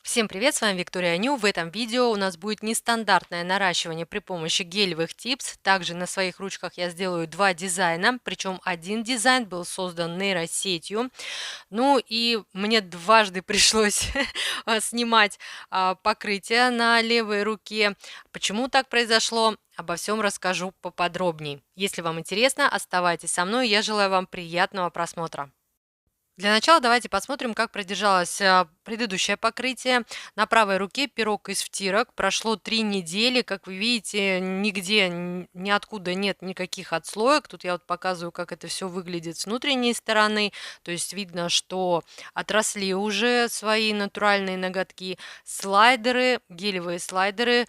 Всем привет, с вами Виктория Ню. В этом видео у нас будет нестандартное наращивание при помощи гелевых типс. Также на своих ручках я сделаю два дизайна, причем один дизайн был создан нейросетью. Ну и мне дважды пришлось снимать покрытие на левой руке. Почему так произошло? Обо всем расскажу поподробнее. Если вам интересно, оставайтесь со мной. Я желаю вам приятного просмотра. Для начала давайте посмотрим, как продержалось предыдущее покрытие. На правой руке пирог из втирок. Прошло 3 недели. Как вы видите, нигде, ниоткуда нет никаких отслоек. Тут я вот показываю, как это все выглядит с внутренней стороны. То есть видно, что отросли уже свои натуральные ноготки. Слайдеры, гелевые слайдеры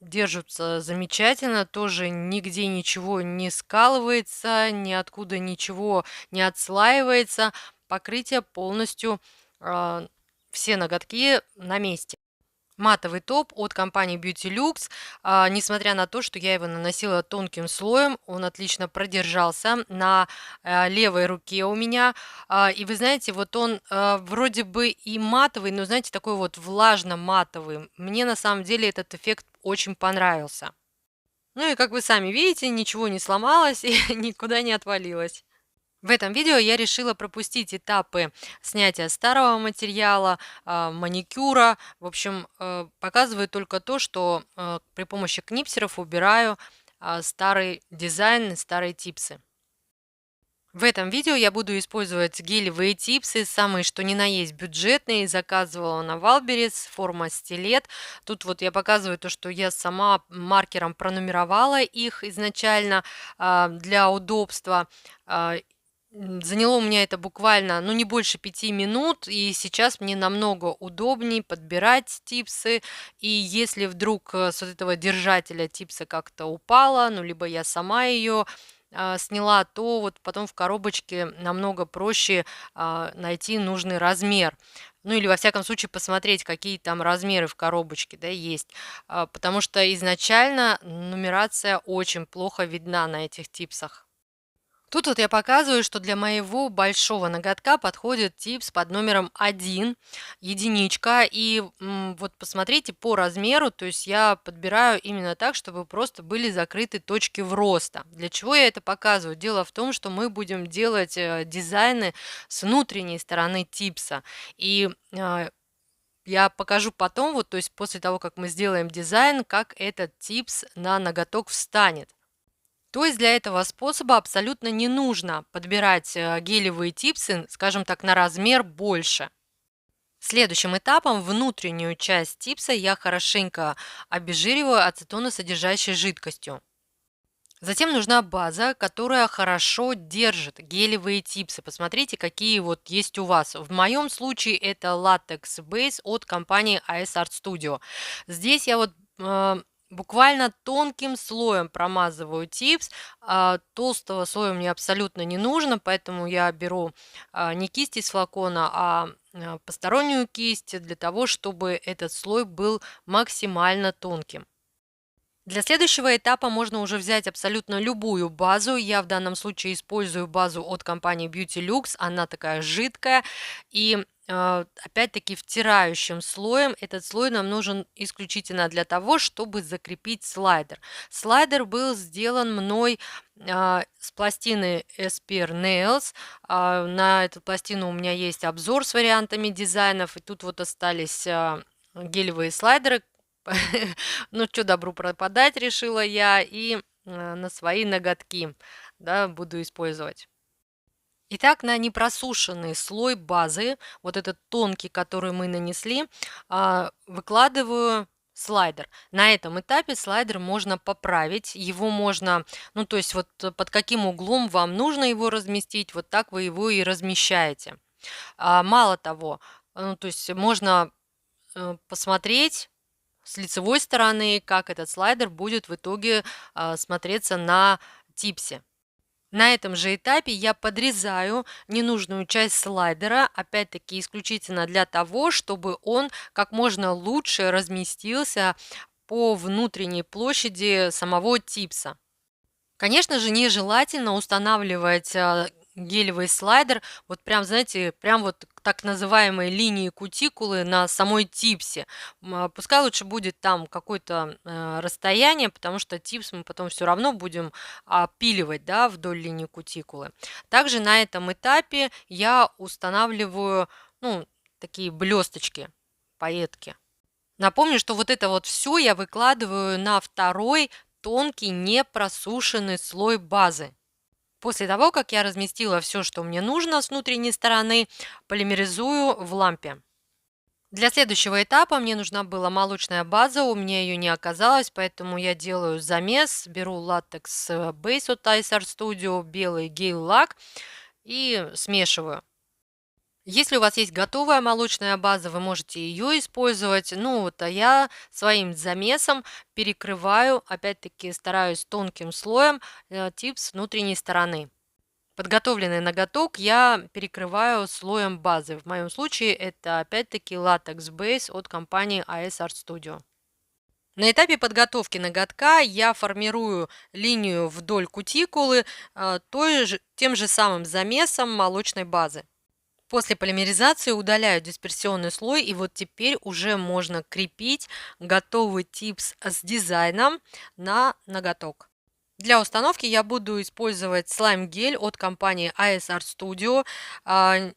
держатся замечательно, тоже нигде ничего не скалывается, ниоткуда ничего не отслаивается. Покрытие полностью, все ноготки на месте. Матовый топ от компании Beauty Lux. Несмотря на то, что я его наносила тонким слоем, он отлично продержался на левой руке у меня. И вы знаете, вот он вроде бы и матовый, но знаете, такой вот влажно-матовый. Мне на самом деле этот эффект очень понравился. Ну и как вы сами видите, ничего не сломалось и никуда не отвалилось. В этом видео я решила пропустить этапы снятия старого материала, маникюра. В общем, показываю только то, что при помощи книпсеров убираю старый дизайн, старые типсы. В этом видео я буду использовать гелевые типсы, самые что ни на есть бюджетные. Заказывала на Валберес, форма стилет. Тут вот я показываю то, что я сама маркером пронумеровала их изначально для удобства. Заняло у меня это буквально, ну, не больше 5 минут, и сейчас мне намного удобнее подбирать типсы. И если вдруг с вот этого держателя типса как-то упала, ну, либо я сама ее сняла, то вот потом в коробочке намного проще найти нужный размер. Ну или во всяком случае посмотреть, какие там размеры в коробочке, да, есть. Потому что изначально нумерация очень плохо видна на этих типсах. Тут вот я показываю, что для моего большого ноготка подходит типс под номером 1, единичка. И вот посмотрите по размеру, то есть я подбираю именно так, чтобы просто были закрыты точки вроста. Для чего я это показываю? Дело в том, что мы будем делать дизайны с внутренней стороны типса. И я покажу потом, вот, то есть после того, как мы сделаем дизайн, как этот типс на ноготок встанет. То есть для этого способа абсолютно не нужно подбирать гелевые типсы, скажем так, на размер больше. Следующим этапом внутреннюю часть типса я хорошенько обезжириваю ацетоносодержащей жидкостью. Затем нужна база, которая хорошо держит гелевые типсы. Посмотрите, какие вот есть у вас. В моем случае это Latex Base от компании AS Art Studio. Здесь я вот буквально тонким слоем промазываю типс. Толстого слоя мне абсолютно не нужно, поэтому я беру не кисть из флакона, постороннюю кисть для того, чтобы этот слой был максимально тонким. Для следующего этапа можно уже взять абсолютно любую базу. Я в данном случае использую базу от компании Beauty Lux. Она такая жидкая. И опять-таки втирающим слоем. Этот слой нам нужен исключительно для того, чтобы закрепить слайдер. Слайдер был сделан мной с пластины Esper Nails. На эту пластину у меня есть обзор с вариантами дизайнов. И тут вот остались гелевые слайдеры. Ну, что добру пропадать, решила я, и на свои ноготки, да, буду использовать. Итак, на непросушенный слой базы, вот этот тонкий, который мы нанесли, выкладываю слайдер. На этом этапе слайдер можно поправить, его можно, ну, то есть вот под каким углом вам нужно его разместить, вот так вы его и размещаете. Мало того, ну, то есть можно посмотреть с лицевой стороны, как этот слайдер будет в итоге смотреться на типсе. На этом же этапе я подрезаю ненужную часть слайдера, опять-таки исключительно для того, чтобы он как можно лучше разместился по внутренней площади самого типса. Конечно же, нежелательно устанавливать гелевый слайдер, вот прям, знаете, прям вот к так называемой линии кутикулы на самой типсе. Пускай лучше будет там какое-то расстояние, потому что типс мы потом все равно будем опиливать, да, вдоль линии кутикулы. Также на этом этапе я устанавливаю, ну, такие блесточки, пайетки. Напомню, что вот это вот все я выкладываю на второй тонкий непросушенный слой базы. После того, как я разместила все, что мне нужно с внутренней стороны, полимеризую в лампе. Для следующего этапа мне нужна была молочная база, у меня ее не оказалось, поэтому я делаю замес, беру латекс Base от Ice Art Studio, белый гель-лак и смешиваю. Если у вас есть готовая молочная база, вы можете ее использовать. Ну вот, а я своим замесом перекрываю, опять-таки стараюсь тонким слоем, типс внутренней стороны. Подготовленный ноготок я перекрываю слоем базы. В моем случае это опять-таки латекс Base от компании AS Art Studio. На этапе подготовки ноготка я формирую линию вдоль кутикулы тем же самым замесом молочной базы. После полимеризации удаляю дисперсионный слой, и вот теперь уже можно крепить готовый типс с дизайном на ноготок. Для установки я буду использовать слайм-гель от компании AS Art Studio.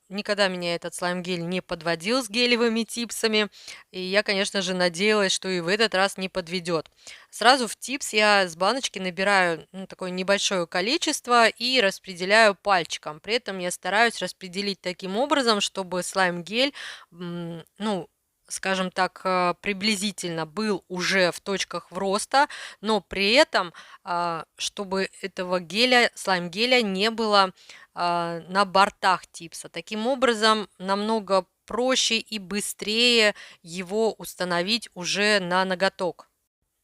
Никогда меня этот слайм-гель не подводил с гелевыми типсами. И я, конечно же, надеялась, что и в этот раз не подведет. Сразу в типс я с баночки набираю такое небольшое количество и распределяю пальчиком. При этом я стараюсь распределить таким образом, чтобы слайм-гель, ну, скажем так, приблизительно был уже в точках роста, но при этом, чтобы этого геля, слайм-геля не было на бортах типса. Таким образом, намного проще и быстрее его установить уже на ноготок.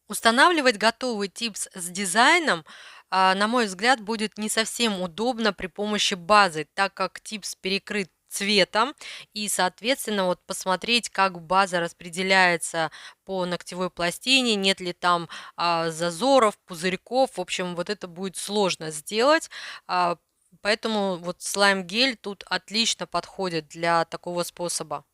Устанавливать готовый типс с дизайном, на мой взгляд, будет не совсем удобно при помощи базы, так как типс перекрыт цветом, и, соответственно, вот посмотреть, как база распределяется по ногтевой пластине, нет ли там зазоров, пузырьков. В общем, вот это будет сложно сделать. Поэтому вот слайм-гель тут отлично подходит для такого способа.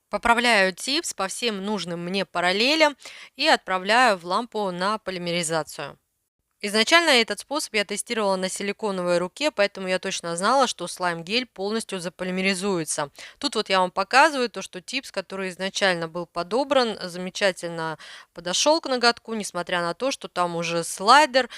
Поправляю типс по всем нужным мне параллелям и отправляю в лампу на полимеризацию. Изначально этот способ я тестировала на силиконовой руке, поэтому я точно знала, что слайм-гель полностью заполимеризуется. Тут вот я вам показываю то, что типс, который изначально был подобран, замечательно подошел к ноготку, несмотря на то, что там уже слайдер,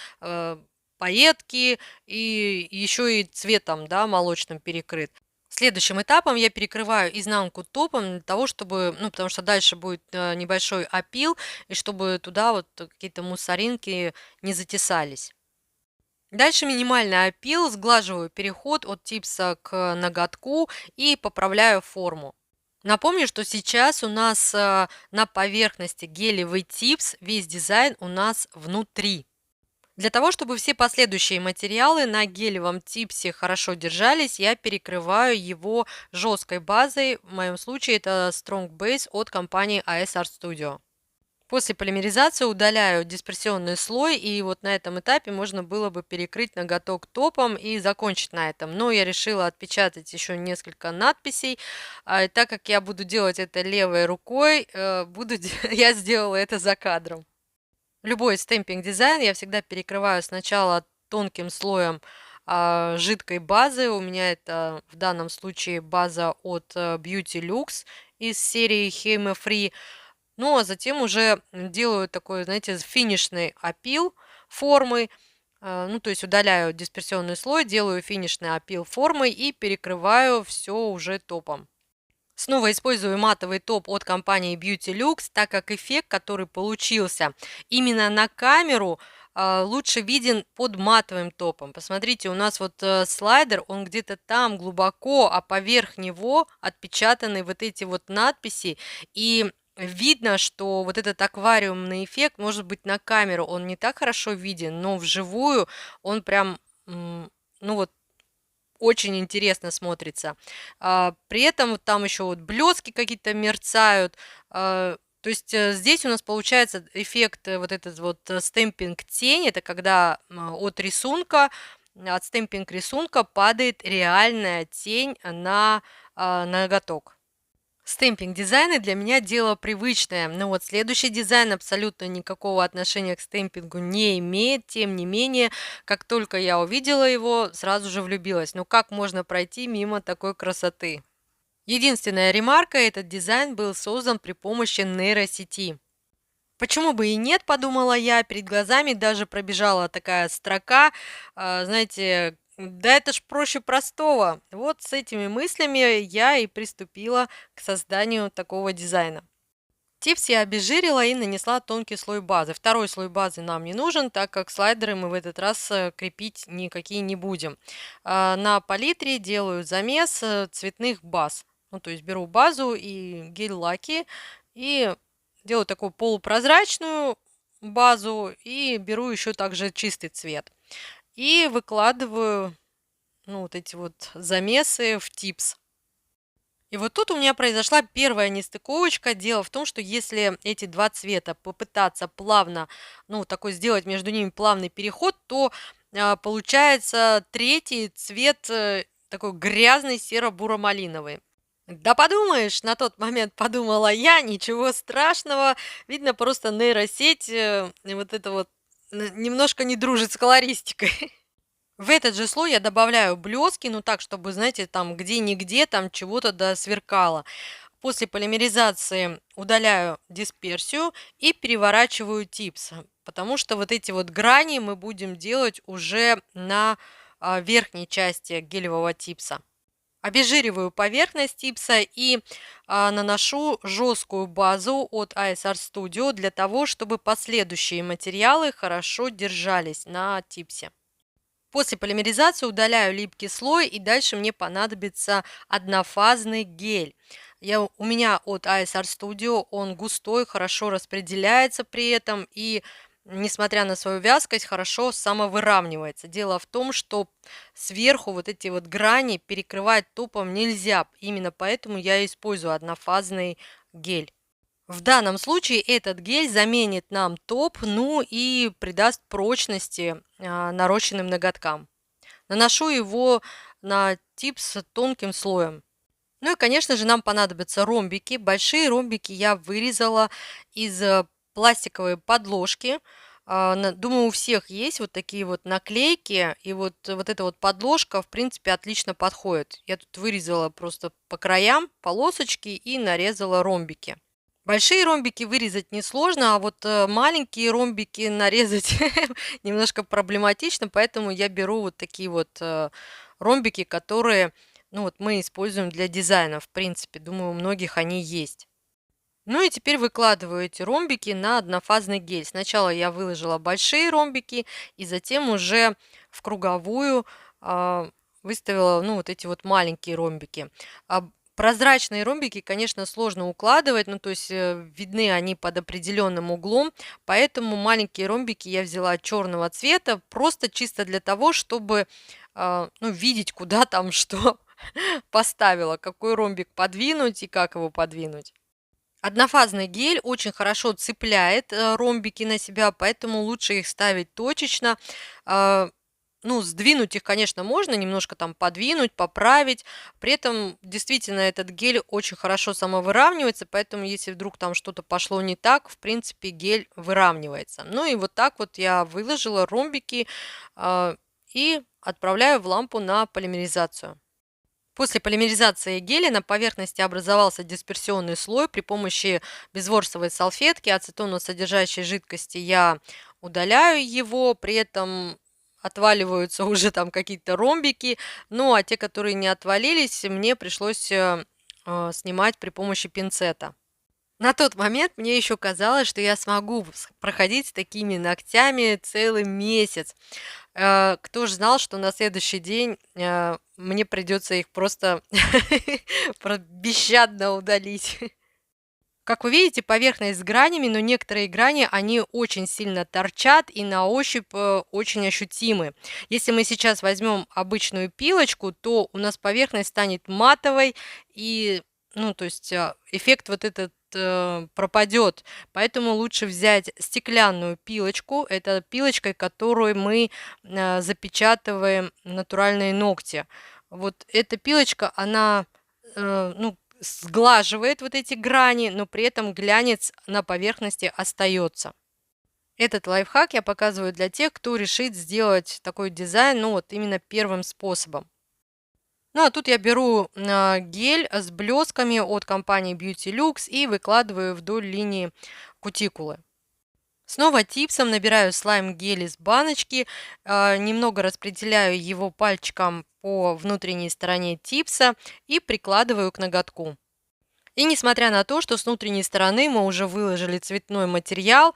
пайетки и еще и цветом, да, молочным перекрыт. Следующим этапом я перекрываю изнанку топом для того, чтобы, ну, потому что дальше будет небольшой опил, и чтобы туда вот какие-то мусоринки не затесались. Дальше минимальный опил, сглаживаю переход от типса к ноготку и поправляю форму. Напомню, что сейчас у нас на поверхности гелевый типс, весь дизайн у нас внутри. Для того, чтобы все последующие материалы на гелевом типсе хорошо держались, я перекрываю его жесткой базой. В моем случае это Strong Base от компании AS Art Studio. После полимеризации удаляю дисперсионный слой, и вот на этом этапе можно было бы перекрыть ноготок топом и закончить на этом. Но я решила отпечатать еще несколько надписей. Так как я буду делать это левой рукой, я сделала это за кадром. Любой стемпинг-дизайн я всегда перекрываю сначала тонким слоем жидкой базы. У меня это в данном случае база от Beauty Lux из серии Chemo Free. Ну, а затем уже делаю такой, знаете, финишный опил формы. Ну, то есть удаляю дисперсионный слой, делаю финишный опил формы и перекрываю все уже топом. Снова использую матовый топ от компании Beauty Lux, так как эффект, который получился именно на камеру, лучше виден под матовым топом. Посмотрите, у нас вот слайдер, он где-то там глубоко, а поверх него отпечатаны вот эти вот надписи. И видно, что вот этот аквариумный эффект, может быть, на камеру он не так хорошо виден, но вживую он прям, ну вот, очень интересно смотрится. При этом вот там еще вот блески какие-то мерцают. То есть здесь у нас получается эффект вот этот вот стемпинг тень. Это когда от рисунка от стемпинг рисунка падает реальная тень на ноготок. Стемпинг дизайны для меня дело привычное, но вот следующий дизайн абсолютно никакого отношения к стемпингу не имеет. Тем не менее, как только я увидела его, сразу же влюбилась. Ну как можно пройти мимо такой красоты? Единственная ремарка: этот дизайн был создан при помощи нейросети. Почему бы и нет, подумала я, перед глазами даже пробежала такая строка, знаете, да это ж проще простого. Вот с этими мыслями я и приступила к созданию такого дизайна. Типс я обезжирила и нанесла тонкий слой базы. Второй слой базы нам не нужен, так как слайдеры мы в этот раз крепить никакие не будем. На палитре делаю замес цветных баз. Ну, то есть беру базу и гель-лаки и делаю такую полупрозрачную базу и беру еще также чистый цвет. И выкладываю, ну, вот эти вот замесы в типс. И вот тут у меня произошла первая нестыковочка. Дело в том, что если эти два цвета попытаться плавно, ну, такой сделать между ними плавный переход, то получается третий цвет такой грязный серо-буро-малиновый. Да подумаешь, на тот момент подумала я, ничего страшного. Видно, просто нейросеть вот это вот немножко не дружит с колористикой. В этот же слой я добавляю блески, ну так, чтобы, знаете, там где-нигде там чего-то досверкало. После полимеризации удаляю дисперсию и переворачиваю типс, потому что вот эти вот грани мы будем делать уже на верхней части гелевого типса. Обезжириваю поверхность типса и наношу жесткую базу от ASR Studio для того, чтобы последующие материалы хорошо держались на типсе. После полимеризации удаляю липкий слой, и дальше мне понадобится однофазный гель. У меня от ASR Studio, он густой, хорошо распределяется при этом и, несмотря на свою вязкость, хорошо самовыравнивается. Дело в том, что сверху вот эти вот грани перекрывать топом нельзя, именно поэтому я использую однофазный гель. В данном случае этот гель заменит нам топ, ну и придаст прочности нарощенным ноготкам. Наношу его на типс тонким слоем. Ну и, конечно же, нам понадобятся ромбики. Большие ромбики я вырезала из пластиковой подложки. Думаю, у всех есть вот такие вот наклейки, и вот эта вот подложка, в принципе, отлично подходит. Я тут вырезала просто по краям полосочки и нарезала ромбики. Большие ромбики вырезать несложно, а вот маленькие ромбики нарезать немножко проблематично, поэтому я беру вот такие вот ромбики, которые, ну, вот мы используем для дизайна. В принципе, думаю, у многих они есть. Ну и теперь выкладываю эти ромбики на однофазный гель. Сначала я выложила большие ромбики, и затем уже в круговую выставила, ну, вот эти вот маленькие ромбики. Прозрачные ромбики, конечно, сложно укладывать, ну, то есть видны они под определенным углом, поэтому маленькие ромбики я взяла черного цвета, просто чисто для того, чтобы, ну, видеть, куда там что поставила, какой ромбик подвинуть и как его подвинуть. Однофазный гель очень хорошо цепляет ромбики на себя, поэтому лучше их ставить точечно. Ну, сдвинуть их, конечно, можно, немножко там подвинуть, поправить. При этом действительно этот гель очень хорошо самовыравнивается, поэтому если вдруг там что-то пошло не так, в принципе, гель выравнивается. Ну и вот так вот я выложила ромбики и отправляю в лампу на полимеризацию. После полимеризации геля на поверхности образовался дисперсионный слой. При помощи безворсовой салфетки ацетоносодержащей жидкости я удаляю его, при этом отваливаются уже там какие-то ромбики, ну а те, которые не отвалились, мне пришлось снимать при помощи пинцета. На тот момент мне еще казалось, что я смогу проходить с такими ногтями целый месяц. Кто ж знал, что на следующий день мне придется их просто бесщадно удалить. Как вы видите, поверхность с гранями, но некоторые грани, они очень сильно торчат и на ощупь очень ощутимы. Если мы сейчас возьмем обычную пилочку, то у нас поверхность станет матовой и, ну, то есть эффект вот этот пропадет. Поэтому лучше взять стеклянную пилочку. Это пилочкой, которой мы запечатываем натуральные ногти. Вот эта пилочка, она ну, сглаживает вот эти грани, но при этом глянец на поверхности остается. Этот лайфхак я показываю для тех, кто решит сделать такой дизайн, ну вот именно первым способом. Ну а тут я беру гель с блесками от компании Beauty Lux и выкладываю вдоль линии кутикулы. Снова типсом набираю слайм-гель из баночки, немного распределяю его пальчиком по внутренней стороне типса и прикладываю к ноготку. И несмотря на то, что с внутренней стороны мы уже выложили цветной материал,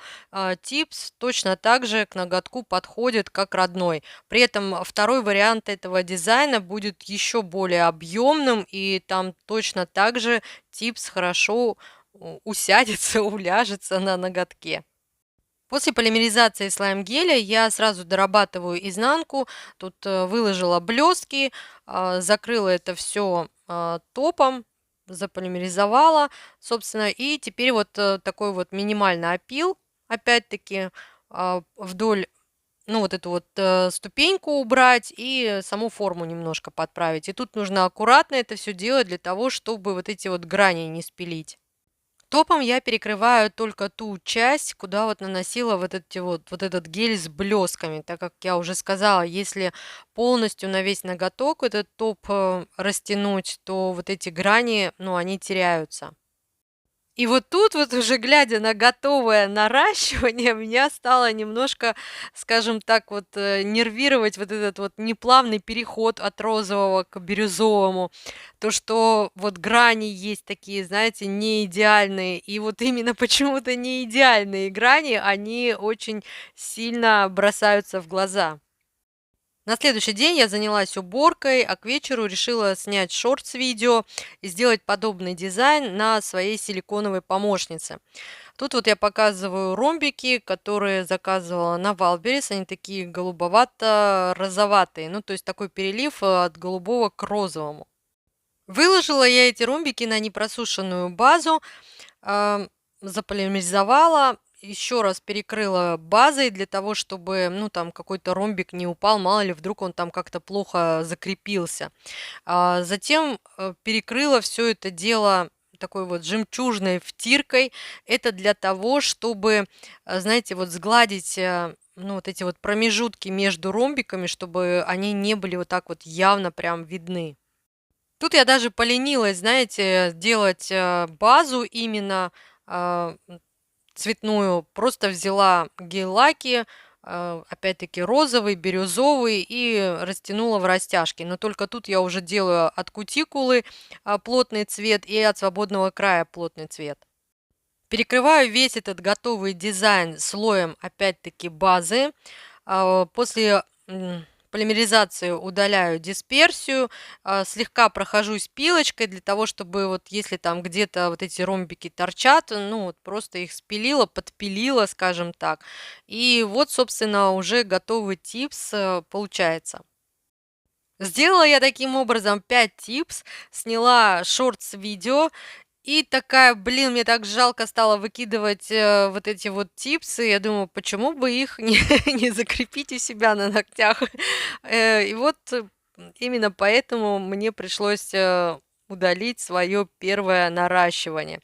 типс точно так же к ноготку подходит как родной. При этом второй вариант этого дизайна будет еще более объемным, и там точно так же типс хорошо усядется, уляжется на ноготке. После полимеризации слайм-геля я сразу дорабатываю изнанку. Тут выложила блестки, закрыла это все топом, заполимеризовала, собственно, и теперь вот такой вот минимальный опил, опять-таки, вдоль, ну, вот эту вот ступеньку убрать и саму форму немножко подправить. И тут нужно аккуратно это все делать для того, чтобы вот эти вот грани не спилить. Топом я перекрываю только ту часть, куда вот наносила вот этот гель с блесками, так как я уже сказала, если полностью на весь ноготок этот топ растянуть, то вот эти грани, ну, они теряются. И вот тут вот уже глядя на готовое наращивание, меня стало немножко, скажем так, вот нервировать вот этот вот неплавный переход от розового к бирюзовому. То, что вот грани есть такие, знаете, не идеальные. И вот именно почему-то не идеальные грани, они очень сильно бросаются в глаза. На следующий день я занялась уборкой, а к вечеру решила снять шортс-видео и сделать подобный дизайн на своей силиконовой помощнице. Тут вот я показываю ромбики, которые заказывала на Валберес. Они такие голубовато-розоватые, ну то есть такой перелив от голубого к розовому. Выложила я эти ромбики на непросушенную базу, заполимеризовала, еще раз перекрыла базой для того, чтобы, ну, там какой-то ромбик не упал, мало ли, вдруг он там как-то плохо закрепился. Затем перекрыла все это дело такой вот жемчужной втиркой. Это для того, чтобы, знаете, вот сгладить ну, вот эти вот промежутки между ромбиками, чтобы они не были вот так вот явно прям видны. Тут я даже поленилась, знаете, делать базу именно цветную. Просто взяла гель-лаки, опять-таки розовый, бирюзовый и растянула в растяжке. Но только тут я уже делаю от кутикулы плотный цвет и от свободного края плотный цвет. Перекрываю весь этот готовый дизайн слоем, опять-таки, базы. После полимеризации удаляю дисперсию, слегка прохожусь пилочкой для того, чтобы вот если там где-то вот эти ромбики торчат, ну вот просто их спилила, подпилила, скажем так. И вот, собственно, уже готовый типс получается. Сделала я таким образом 5 типс, сняла шортс-видео и такая, блин, мне так жалко стало выкидывать вот эти вот типсы. Я думаю, почему бы их не, не закрепить у себя на ногтях. И вот именно поэтому мне пришлось удалить свое первое наращивание.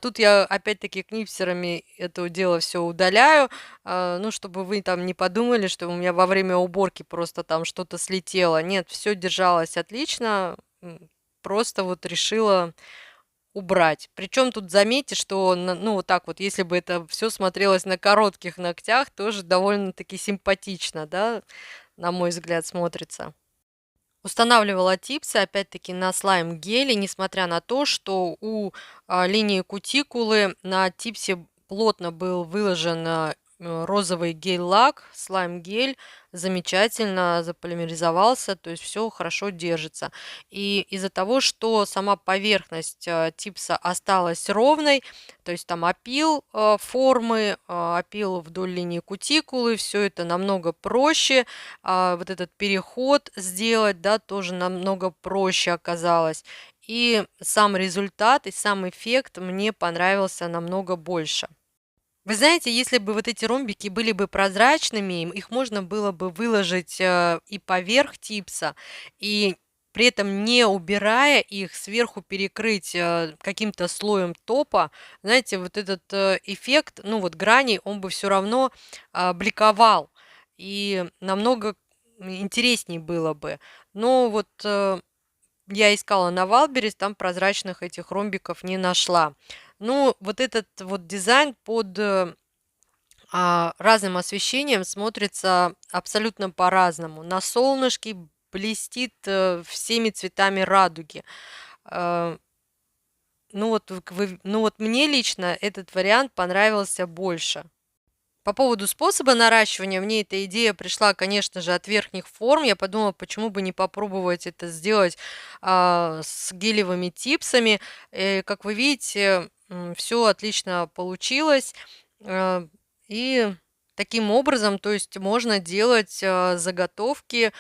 Тут я опять-таки книпсерами это дело все удаляю, ну, чтобы вы там не подумали, что у меня во время уборки просто там что-то слетело. Нет, все держалось отлично, просто вот решила убрать. Причем тут заметьте, что, ну, вот так вот, если бы это все смотрелось на коротких ногтях, тоже довольно-таки симпатично, да, на мой взгляд, смотрится. Устанавливала типсы, опять-таки, на слайм-геле, несмотря на то, что у линии кутикулы на типсе плотно был выложен розовый гель-лак, слайм-гель, замечательно заполимеризовался, то есть все хорошо держится. И из-за того, что сама поверхность типса осталась ровной, то есть там опил формы, опил вдоль линии кутикулы, все это намного проще, вот этот переход сделать, да, тоже намного проще оказалось. и сам результат, и сам эффект мне понравился намного больше. Вы знаете, если бы вот эти ромбики были бы прозрачными, их можно было бы выложить и поверх типса, и при этом не убирая их, сверху перекрыть каким-то слоем топа, знаете, вот этот эффект, ну вот граней, он бы все равно бликовал, и намного интересней было бы. Но вот я искала на Валберес, там прозрачных этих ромбиков не нашла. Ну, вот этот вот дизайн под разным освещением смотрится абсолютно по-разному. На солнышке блестит всеми цветами радуги. Э, ну вот мне лично этот вариант понравился больше. По поводу способа наращивания, мне эта идея пришла, конечно же, от верхних форм. Я подумала, почему бы не попробовать это сделать с гелевыми типсами. Как вы видите, все отлично получилось. Э, и таким образом, то есть можно делать заготовки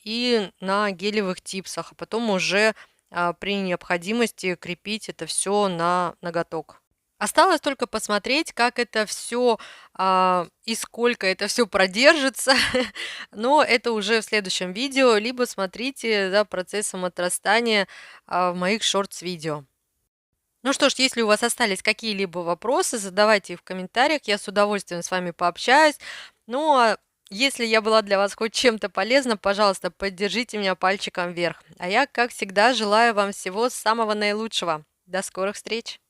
и на гелевых типсах, а потом уже при необходимости крепить это все на ноготок. Осталось только посмотреть, как это все и сколько это все продержится, но это уже в следующем видео, либо смотрите за процессом отрастания в моих шортс-видео. Ну что ж, если у вас остались какие-либо вопросы, задавайте их в комментариях, я с удовольствием с вами пообщаюсь. Ну а если я была для вас хоть чем-то полезна, пожалуйста, поддержите меня пальчиком вверх. А я, как всегда, желаю вам всего самого наилучшего. До скорых встреч!